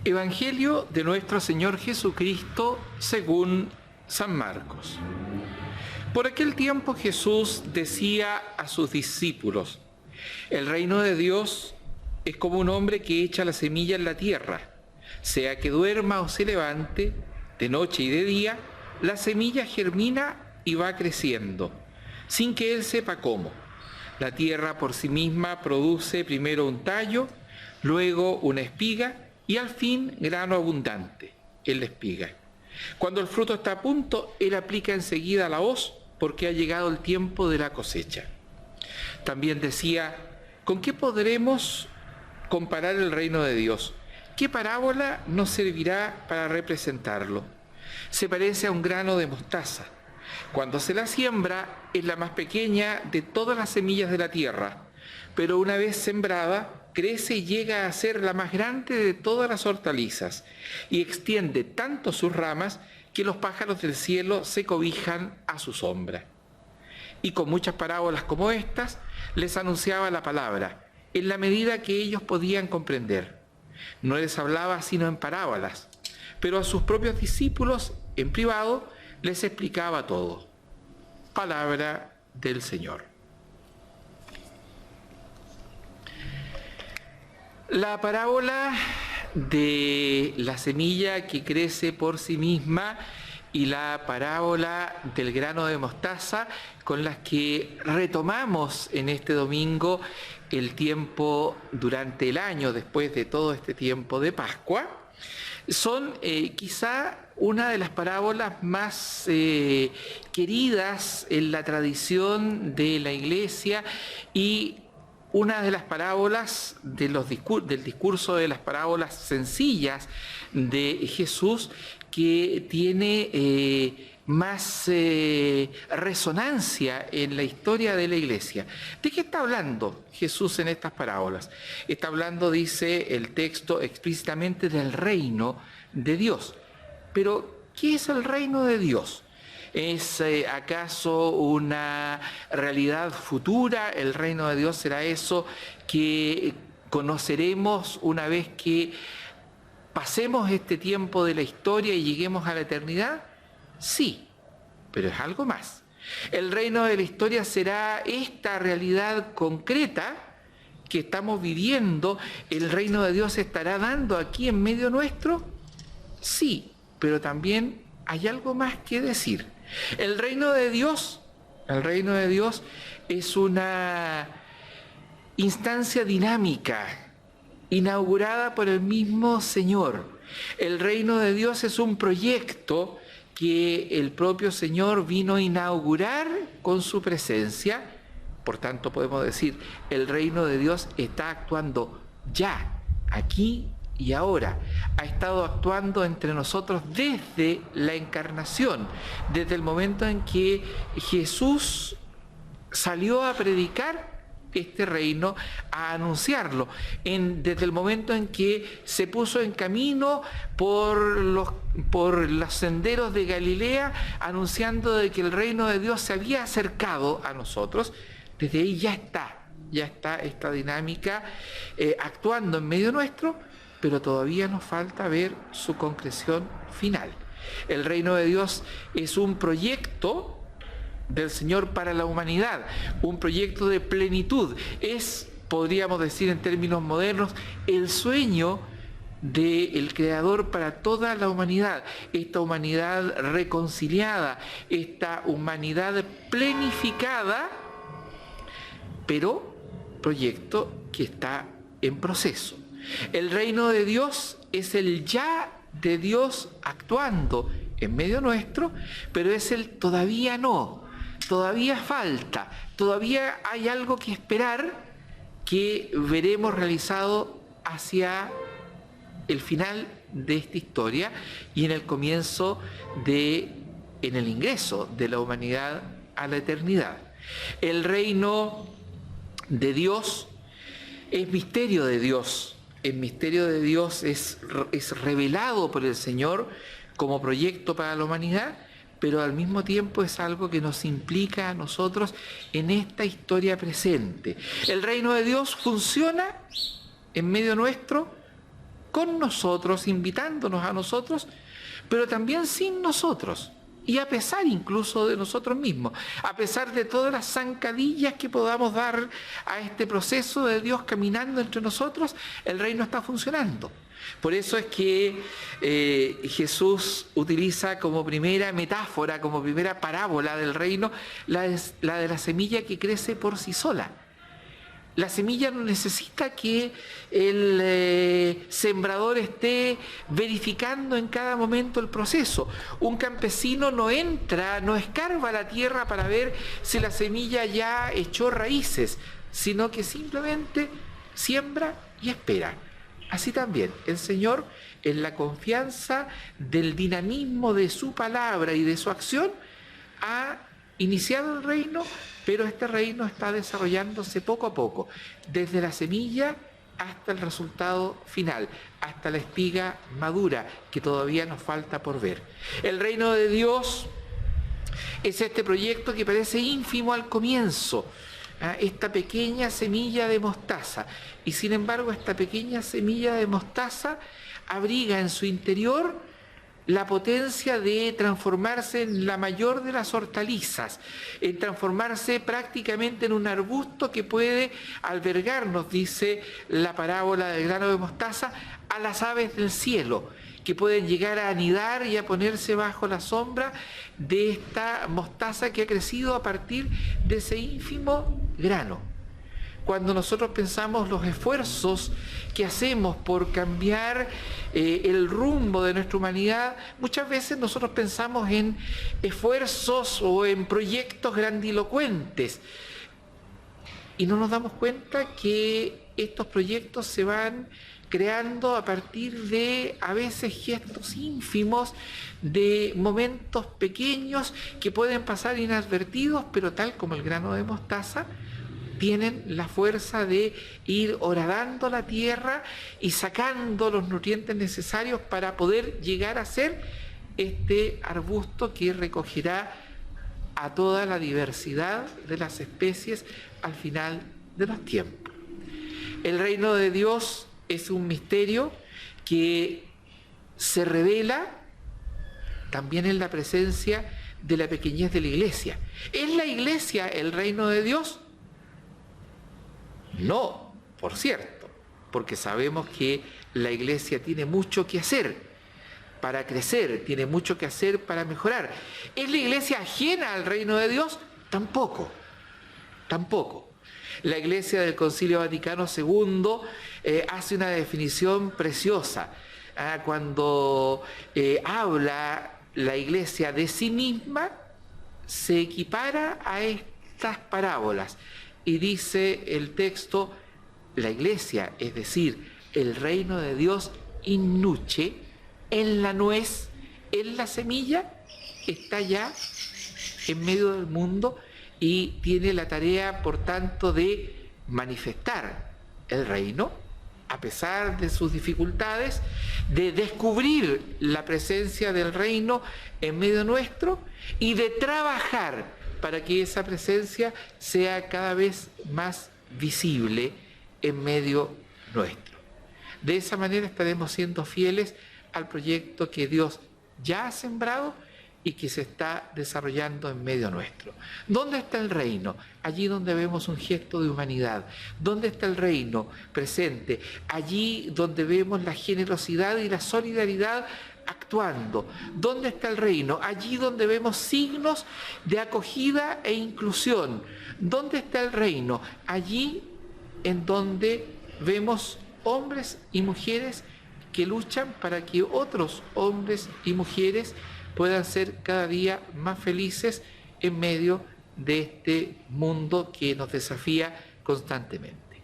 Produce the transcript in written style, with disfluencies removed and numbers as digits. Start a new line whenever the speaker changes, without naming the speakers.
Evangelio de nuestro Señor Jesucristo según San Marcos. Por aquel tiempo Jesús decía a sus discípulos: el reino de Dios es como un hombre que echa la semilla en la tierra. Sea que duerma o se levante, de noche y de día, la semilla germina y va creciendo, sin que él sepa cómo. La tierra por sí misma produce primero un tallo, luego una espiga y al fin grano abundante en la espiga. Cuando el fruto está a punto, él aplica enseguida la hoz, porque ha llegado el tiempo de la cosecha. También decía: ¿con qué podremos comparar el reino de Dios? ¿Qué parábola nos servirá para representarlo? Se parece a un grano de mostaza. Cuando se la siembra, es la más pequeña de todas las semillas de la tierra, pero una vez sembrada, crece y llega a ser la más grande de todas las hortalizas, y extiende tanto sus ramas que los pájaros del cielo se cobijan a su sombra. Y con muchas parábolas como estas, les anunciaba la palabra, en la medida que ellos podían comprender. No les hablaba sino en parábolas, pero a sus propios discípulos, en privado, les explicaba todo. Palabra del Señor. La parábola de la semilla que crece por sí misma y la parábola del grano de mostaza, con las que retomamos en este domingo el tiempo durante el año, después de todo este tiempo de Pascua, son quizá una de las parábolas más queridas en la tradición de la Iglesia y una de las parábolas del discurso de las parábolas sencillas de Jesús que tiene más resonancia en la historia de la Iglesia. ¿De qué está hablando Jesús en estas parábolas? Está hablando, dice el texto, explícitamente del reino de Dios. Pero, ¿qué es el reino de Dios? ¿Es acaso una realidad futura? ¿El reino de Dios será eso que conoceremos una vez que pasemos este tiempo de la historia y lleguemos a la eternidad? Sí, pero es algo más. ¿El reino de la historia será esta realidad concreta que estamos viviendo? ¿El reino de Dios se estará dando aquí en medio nuestro? Sí, pero también hay algo más que decir. El reino de Dios es una instancia dinámica, inaugurada por el mismo Señor. El reino de Dios es un proyecto que el propio Señor vino a inaugurar con su presencia. Por tanto, podemos decir, el reino de Dios está actuando ya, aquí y ahora. Ha estado actuando entre nosotros desde la encarnación, desde el momento en que Jesús salió a predicar este reino, a anunciarlo, desde el momento en que se puso en camino por los senderos de Galilea, anunciando de que el reino de Dios se había acercado a nosotros. Desde ahí ya está esta dinámica actuando en medio nuestro, pero todavía nos falta ver su concreción final. El reino de Dios es un proyecto del Señor para la humanidad, un proyecto de plenitud. Es, podríamos decir en términos modernos, el sueño del Creador para toda la humanidad, esta humanidad reconciliada, esta humanidad planificada, pero proyecto que está en proceso. El reino de Dios es el ya de Dios actuando en medio nuestro, pero es el todavía no. Todavía falta, todavía hay algo que esperar que veremos realizado hacia el final de esta historia y en el comienzo en el ingreso de la humanidad a la eternidad. El reino de Dios es misterio de Dios. El misterio de Dios es revelado por el Señor como proyecto para la humanidad, pero al mismo tiempo es algo que nos implica a nosotros en esta historia presente. El reino de Dios funciona en medio nuestro con nosotros, invitándonos a nosotros, pero también sin nosotros. Y a pesar incluso de nosotros mismos, a pesar de todas las zancadillas que podamos dar a este proceso de Dios caminando entre nosotros, el reino está funcionando. Por eso es que Jesús utiliza como primera metáfora, como primera parábola del reino, la de la semilla que crece por sí sola. La semilla no necesita que el sembrador esté verificando en cada momento el proceso. Un campesino no entra, no escarba la tierra para ver si la semilla ya echó raíces, sino que simplemente siembra y espera. Así también el Señor, en la confianza del dinamismo de su palabra y de su acción, ha iniciado el reino, pero este reino está desarrollándose poco a poco, desde la semilla hasta el resultado final, hasta la espiga madura, que todavía nos falta por ver. El reino de Dios es este proyecto que parece ínfimo al comienzo, esta pequeña semilla de mostaza, y sin embargo esta pequeña semilla de mostaza abriga en su interior la potencia de transformarse en la mayor de las hortalizas, en transformarse prácticamente en un arbusto que puede albergar, nos dice la parábola del grano de mostaza, a las aves del cielo, que pueden llegar a anidar y a ponerse bajo la sombra de esta mostaza que ha crecido a partir de ese ínfimo grano. Cuando nosotros pensamos los esfuerzos que hacemos por cambiar el rumbo de nuestra humanidad, muchas veces nosotros pensamos en esfuerzos o en proyectos grandilocuentes y no nos damos cuenta que estos proyectos se van creando a partir de a veces gestos ínfimos, de momentos pequeños que pueden pasar inadvertidos, pero tal como el grano de mostaza, tienen la fuerza de ir horadando la tierra y sacando los nutrientes necesarios para poder llegar a ser este arbusto que recogerá a toda la diversidad de las especies al final de los tiempos. El reino de Dios es un misterio que se revela también en la presencia de la pequeñez de la iglesia. ¿Es la iglesia el reino de Dios? No, por cierto, porque sabemos que la iglesia tiene mucho que hacer para crecer, tiene mucho que hacer para mejorar. ¿Es la iglesia ajena al reino de Dios? Tampoco, tampoco. La iglesia del Concilio Vaticano II hace una definición preciosa. Cuando habla la iglesia de sí misma, se equipara a estas parábolas. Y dice el texto, la iglesia, es decir, el reino de Dios in nuce, en la nuez, en la semilla, está ya en medio del mundo y tiene la tarea, por tanto, de manifestar el reino, a pesar de sus dificultades, de descubrir la presencia del reino en medio nuestro y de trabajar para que esa presencia sea cada vez más visible en medio nuestro. De esa manera estaremos siendo fieles al proyecto que Dios ya ha sembrado y que se está desarrollando en medio nuestro. ¿Dónde está el reino? Allí donde vemos un gesto de humanidad. ¿Dónde está el reino presente? Allí donde vemos la generosidad y la solidaridad actuando. ¿Dónde está el reino? Allí donde vemos signos de acogida e inclusión. ¿Dónde está el reino? Allí en donde vemos hombres y mujeres que luchan para que otros hombres y mujeres puedan ser cada día más felices en medio de este mundo que nos desafía constantemente.